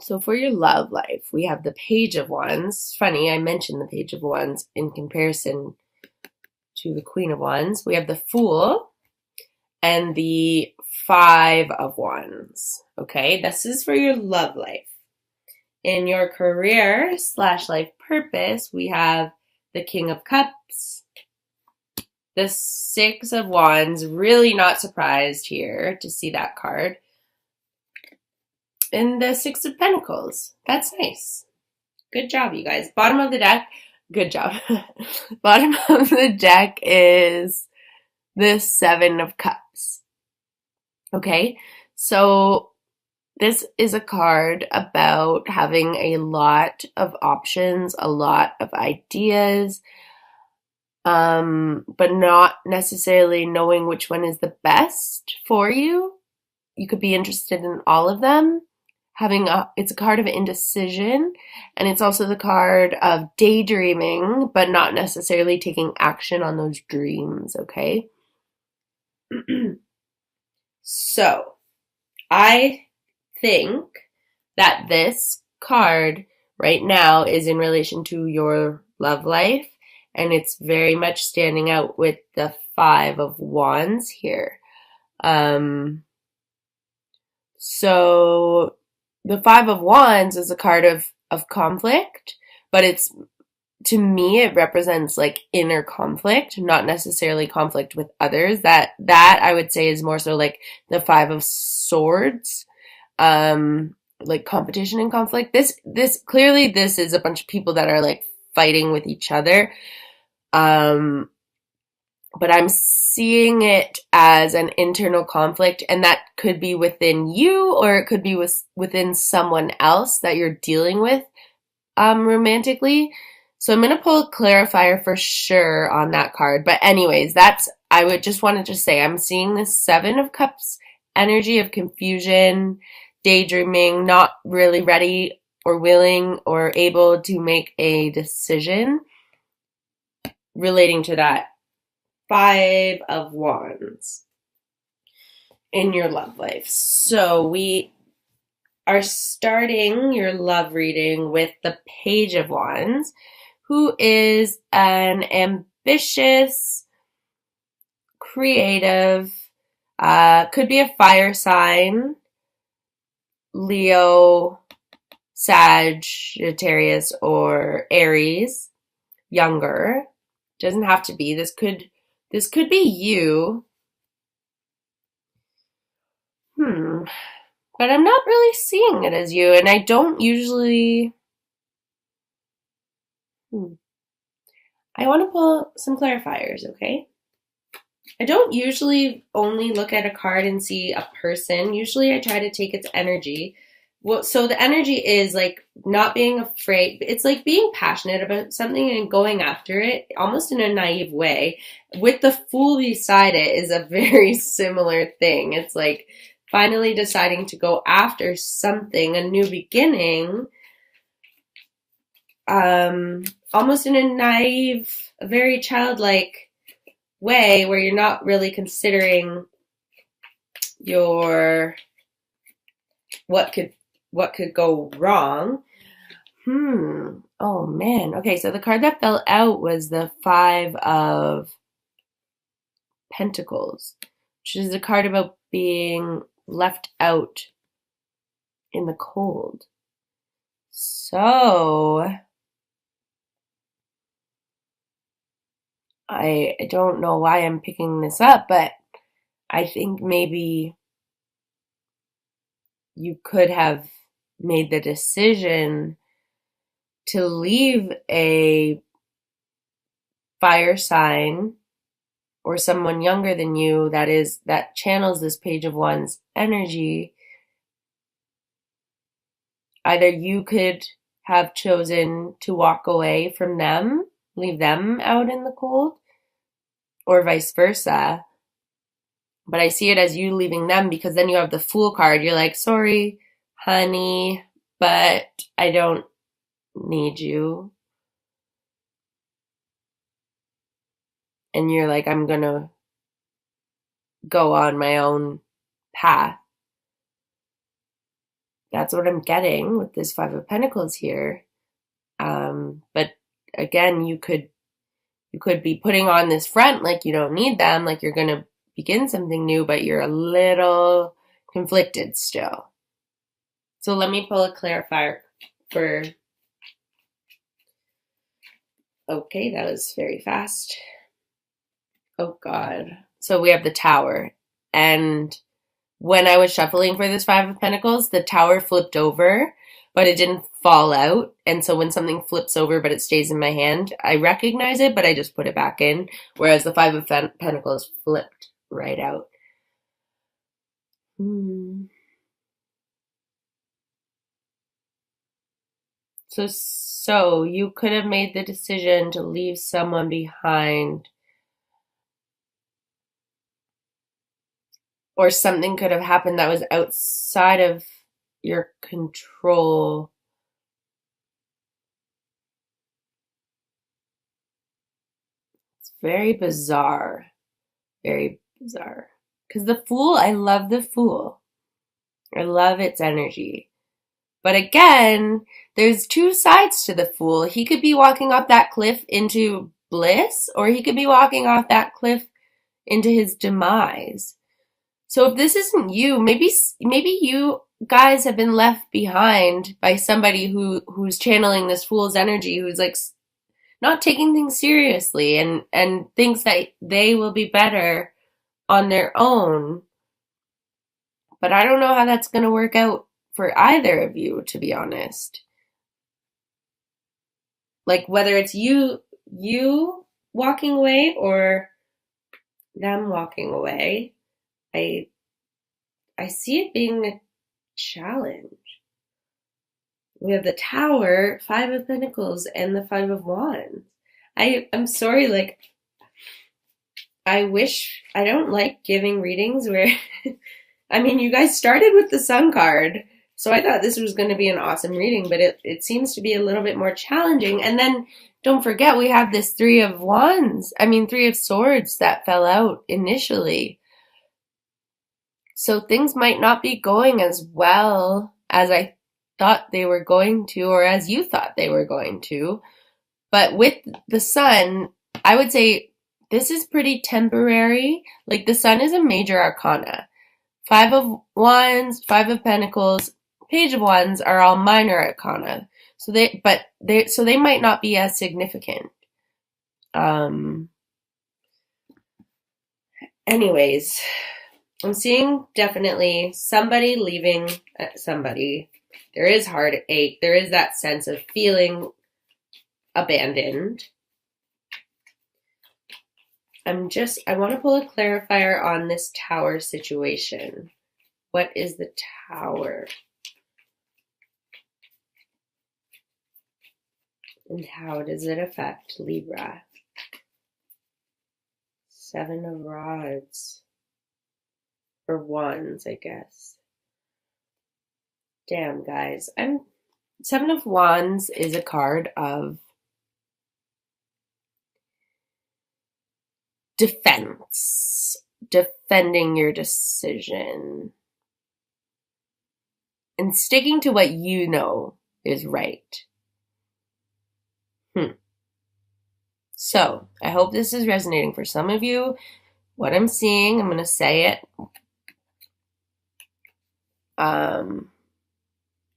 So for your love life, we have the Page of Wands. Funny, I mentioned the Page of Wands in comparison to the Queen of Wands. We have the Fool and the Five of Wands. Okay, this is for your love life. In your career / life purpose, we have the King of Cups, the Six of Wands. Really not surprised here to see that card. And the Six of Pentacles. That's nice. Good job, you guys. Bottom of the deck. Good job. Bottom of the deck is the Seven of Cups. Okay, so this is a card about having a lot of options, a lot of ideas, but not necessarily knowing which one is the best for you. You could be interested in all of them. It's a card of indecision, and it's also the card of daydreaming, but not necessarily taking action on those dreams, okay? So, I think that this card right now is in relation to your love life, and it's very much standing out with the Five of Wands here. So the Five of Wands is a card of conflict, but to me it represents like inner conflict, not necessarily conflict with others. That I would say is more so like the Five of Swords, like competition and conflict. This clearly this is a bunch of people that are like fighting with each other. But I'm seeing it as an internal conflict, and that could be within you, or it could be within someone else that you're dealing with romantically. So I'm going to pull a clarifier for sure on that card. But anyways, I would just wanted to say I'm seeing this Seven of Cups energy of confusion, daydreaming, not really ready or willing or able to make a decision relating to that Five of Wands in your love life. So we are starting your love reading with the Page of Wands, who is an ambitious, creative, could be a fire sign, Leo, Sagittarius, or Aries, younger. Doesn't have to be. This could be you. But I'm not really seeing it as you, and I don't usually. I want to pull some clarifiers, okay? I don't usually only look at a card and see a person. Usually I try to take its energy. Well, so the energy is like not being afraid. It's like being passionate about something and going after it almost in a naive way. With the Fool beside it is a very similar thing. It's like finally deciding to go after something, a new beginning, almost in a naive, very childlike way where you're not really considering what could go wrong. Oh man. Okay, so the card that fell out was the Five of Pentacles, which is a card about being left out in the cold. So I don't know why I'm picking this up, but I think maybe you could have made the decision to leave a fire sign or someone younger than you that channels this Page of Wands energy. Either you could have chosen to walk away from them, leave them out in the cold, or vice versa. But I see it as you leaving them, because then you have the Fool card. You're like, sorry, honey, but I don't need you. And you're like, I'm gonna go on my own path. That's what I'm getting with this Five of Pentacles here. But again, you could be putting on this front like you don't need them, like you're going to begin something new, but you're a little conflicted still. So let me pull a clarifier for... Okay, that was very fast. Oh God. So we have the Tower. And when I was shuffling for this Five of Pentacles, the Tower flipped over, but it didn't fall out. And so when something flips over but it stays in my hand, I recognize it, but I just put it back in. Whereas the Five of Pentacles flipped right out. So you could have made the decision to leave someone behind, or something could have happened that was outside of your control. It's very bizarre. Very bizarre. Because the Fool, I love the Fool. I love its energy. But again, there's two sides to the Fool. He could be walking off that cliff into bliss, or he could be walking off that cliff into his demise. So if this isn't you, maybe you guys have been left behind by somebody who's channeling this Fool's energy, who's like not taking things seriously and thinks that they will be better on their own. But I don't know how that's going to work out for either of you, to be honest. Like whether it's you walking away or them walking away, I see it being a challenge. We have the Tower, Five of Pentacles, and the Five of Wands. I'm sorry, like, I don't like giving readings where, I mean, you guys started with the Sun card, so I thought this was going to be an awesome reading, but it seems to be a little bit more challenging. And then, don't forget, we have this Three of Swords that fell out initially. So things might not be going as well as I thought they were going to, or as you thought they were going to. But with the Sun, I would say this is pretty temporary. Like the Sun is a major arcana. Five of Wands, Five of Pentacles, Page of Wands are all minor arcana. So they might not be as significant. Anyways, I'm seeing definitely somebody leaving somebody. There is heartache. There is that sense of feeling abandoned. I want to pull a clarifier on this Tower situation. What is the Tower? And how does it affect Libra? Seven of Rods. Or Wands, I guess. Damn, guys. Seven of Wands is a card of defense. Defending your decision. And sticking to what you know is right. So, I hope this is resonating for some of you. What I'm seeing, I'm going to say it. In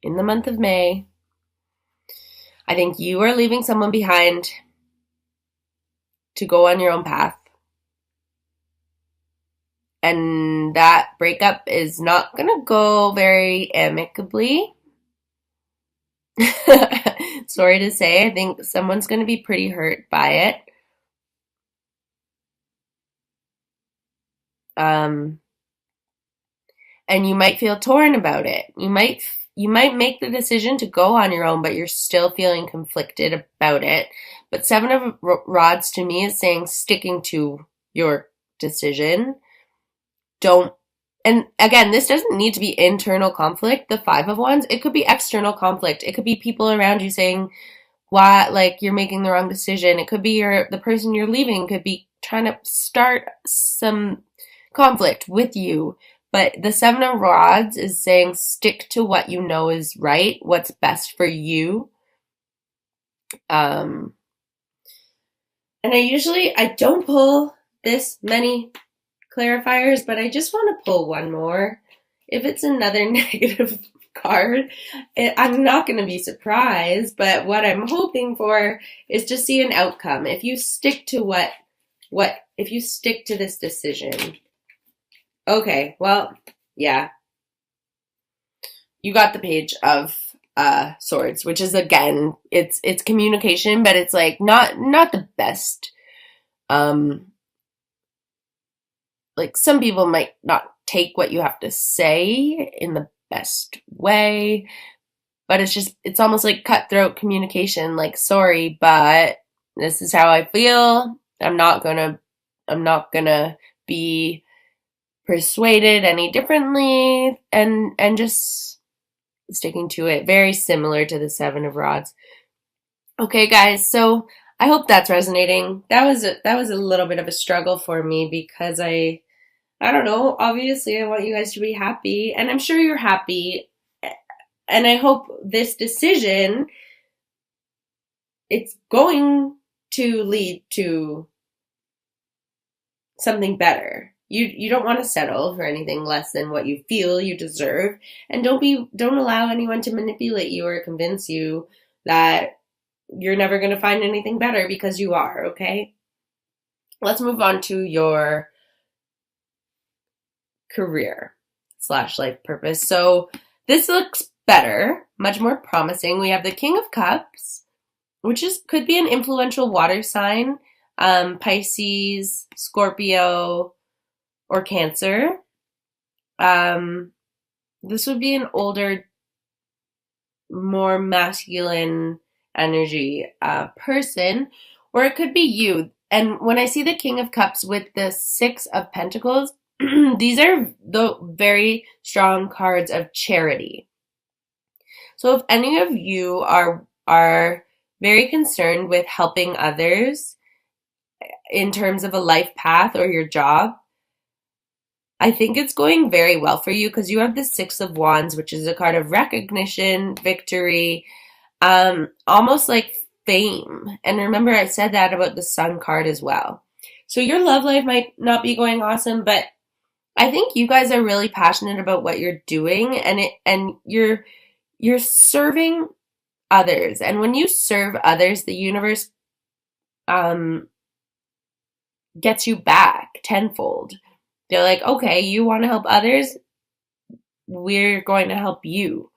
the month of May, I think you are leaving someone behind to go on your own path. And that breakup is not going to go very amicably. Sorry to say, I think someone's going to be pretty hurt by it. And you might feel torn about it. You might make the decision to go on your own, but you're still feeling conflicted about it. But Seven of Rods to me is saying sticking to your decision. And again, this doesn't need to be internal conflict. The Five of Wands, it could be external conflict. It could be people around you saying, "Why, like you're making the wrong decision." It could be the person you're leaving could be trying to start some conflict with you. But the Seven of Rods is saying stick to what you know is right, what's best for you. And I don't pull this many clarifiers, but I just want to pull one more. If it's another negative card, I'm not going to be surprised, but what I'm hoping for is to see an outcome. If you stick to if you stick to this decision. Okay, well, yeah. You got the Page of Swords, which is, again, it's communication, but it's like not the best. Like, some people might not take what you have to say in the best way, but it's almost like cutthroat communication, like, sorry, but this is how I feel. I'm not gonna be persuaded any differently, and just sticking to it. Very similar to the Seven of Rods. Okay, guys, so I hope that's resonating. That was a little bit of a struggle for me because I don't know, obviously I want you guys to be happy, and I'm sure you're happy, and I hope this decision, it's going to lead to something better. You don't want to settle for anything less than what you feel you deserve, and don't allow anyone to manipulate you or convince you that you're never going to find anything better, because you are, okay? Let's move on to your career / life purpose. So this looks better, much more promising. We have the King of Cups, which could be an influential water sign, Pisces, Scorpio, or Cancer. This would be an older, more masculine energy person, or it could be you. And when I see the King of Cups with the Six of Pentacles, these are the very strong cards of charity. So if any of you are very concerned with helping others in terms of a life path or your job, I think it's going very well for you, because you have the Six of Wands, which is a card of recognition, victory, almost like fame. And remember, I said that about the Sun card as well. So your love life might not be going awesome, but I think you guys are really passionate about what you're doing, and you're serving others. And when you serve others, the universe gets you back tenfold. They're like, okay, you want to help others? We're going to help you.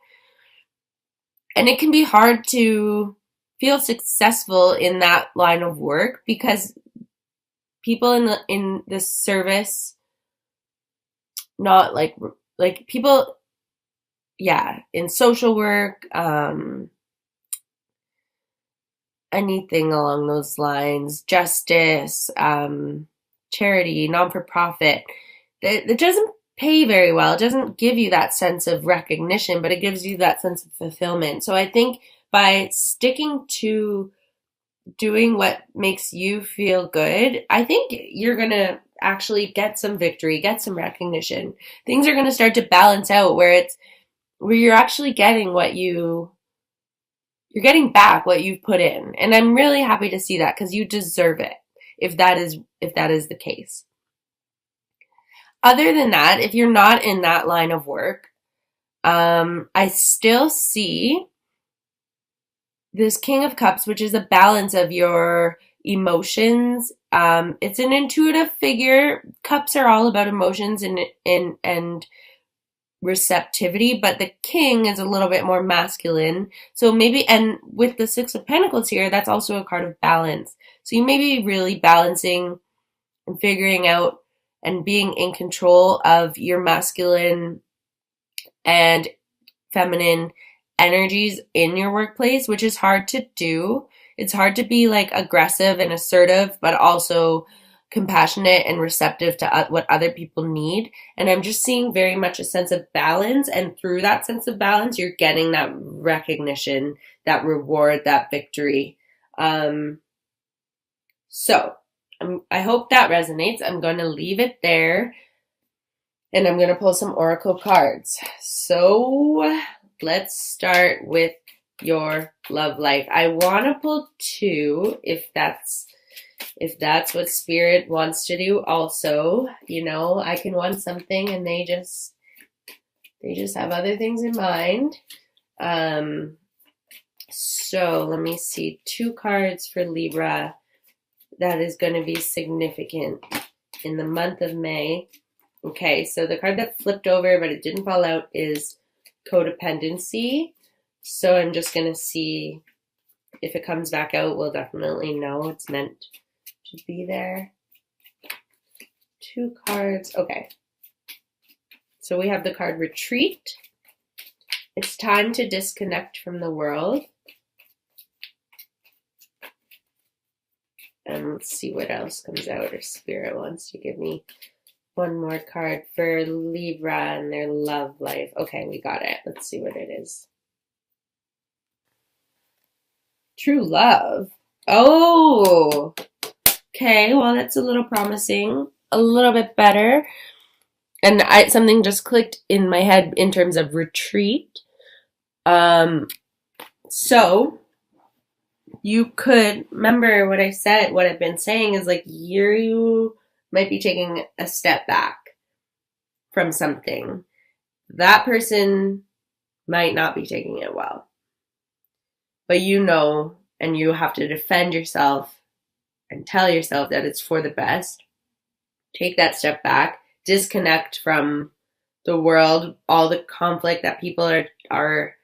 And it can be hard to feel successful in that line of work, because people in the service, not like people, yeah, in social work, anything along those lines, justice, charity, non-for-profit, it doesn't pay very well. It doesn't give you that sense of recognition, but it gives you that sense of fulfillment. So I think by sticking to doing what makes you feel good, I think you're going to actually get some victory, get some recognition. Things are going to start to balance out where you're actually getting you're getting back what you've put in. And I'm really happy to see that, because you deserve it if that is the case. Other than that, if you're not in that line of work, I still see this King of Cups, which is a balance of your emotions. It's an intuitive figure. Cups are all about emotions and receptivity, but the King is a little bit more masculine. So maybe, and with the Six of Pentacles here, that's also a card of balance. So you may be really balancing and figuring out and being in control of your masculine and feminine energies in your workplace, which is hard to do. It's hard to be like aggressive and assertive, but also compassionate and receptive to what other people need. And I'm just seeing very much a sense of balance. And through that sense of balance, you're getting that recognition, that reward, that victory. So I hope that resonates. I'm going to leave it there. And I'm going to pull some oracle cards. So let's start with your love life. I want to pull two if that's what spirit wants to do. Also, you know, I can want something and they just have other things in mind. So let me see, two cards for Libra that is going to be significant in the month of May. Okay, so the card that flipped over but it didn't fall out is codependency. So I'm just going to see if it comes back out. We'll definitely know it's meant to be there. Two cards. Okay. So we have the card retreat. It's time to disconnect from the world. And let's see what else comes out, or Spirit wants to give me one more card for Libra and their love life. Okay, we got it. Let's see what it is. True love. Oh, okay. Well, that's a little promising. A little bit better. And something just clicked in my head in terms of retreat. So you could remember what I said. What I've been saying is like you might be taking a step back from something. That person might not be taking it well. But you know, and you have to defend yourself and tell yourself that it's for the best. Take that step back, disconnect from the world, all the conflict that people are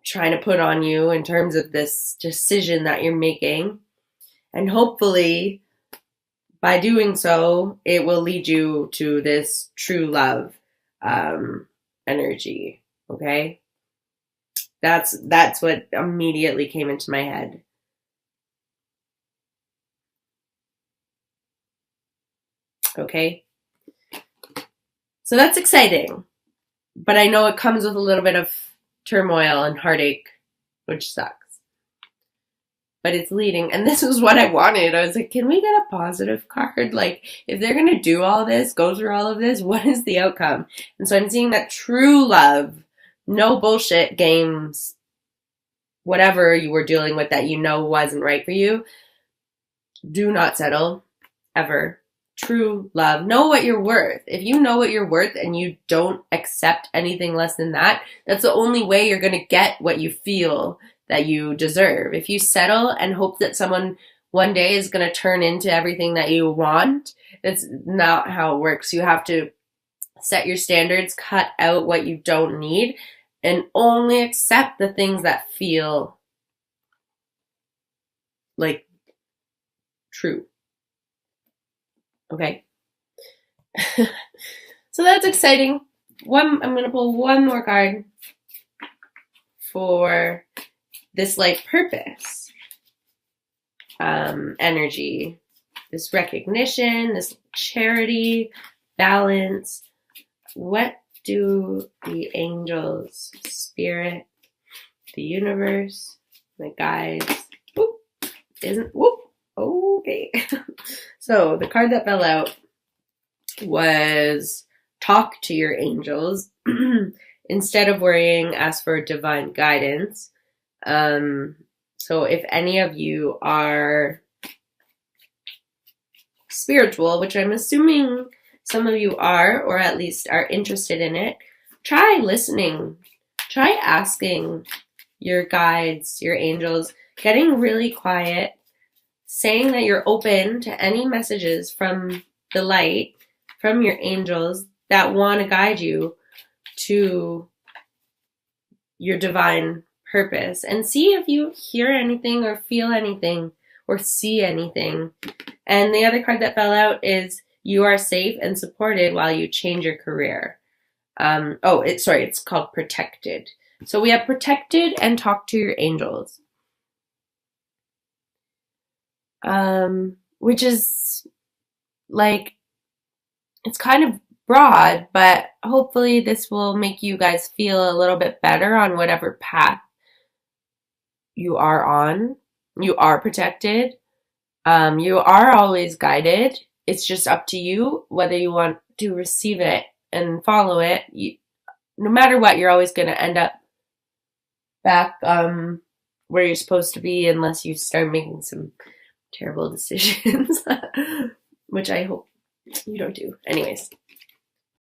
trying to put on you in terms of this decision that you're making. And hopefully, by doing so, it will lead you to this true love energy. Okay? That's what immediately came into my head. Okay? So that's exciting. But I know it comes with a little bit of turmoil and heartache, which sucks. But it's leading, and this is what I wanted. I was like, can we get a positive card? Like, if they're going to do all this, go through all of this, what is the outcome? And so I'm seeing that true love, no bullshit games, whatever you were dealing with that you know wasn't right for you, do not settle, ever. True love. Know what you're worth. If you know what you're worth and you don't accept anything less than that, that's the only way you're going to get what you feel that you deserve. If you settle and hope that someone one day is going to turn into everything that you want, that's not how it works. You have to set your standards, cut out what you don't need, and only accept the things that feel like true. Okay. So that's exciting. I'm going to pull one more card for this life purpose energy, this recognition, this charity, balance. What do the angels, spirit, the universe, my guides, okay. So the card that fell out was talk to your angels. Instead of worrying, ask for divine guidance. So if any of you are spiritual, which I'm assuming some of you are, or at least are interested in it, try listening. Try asking your guides, your angels, getting really quiet, saying that you're open to any messages from the light, from your angels that want to guide you to your divine purpose, and see if you hear anything or feel anything or see anything. And the other card that fell out is you are safe and supported while you change your career. It's called protected. So we have protected and talk to your angels. Which is like, it's kind of broad, but hopefully this will make you guys feel a little bit better on whatever path you are on. You are protected. You are always guided. it's just up to you whether you want to receive it and follow it. No matter what, you're always going to end up back where you're supposed to be unless you start making some terrible decisions, which I hope you don't do. Anyways.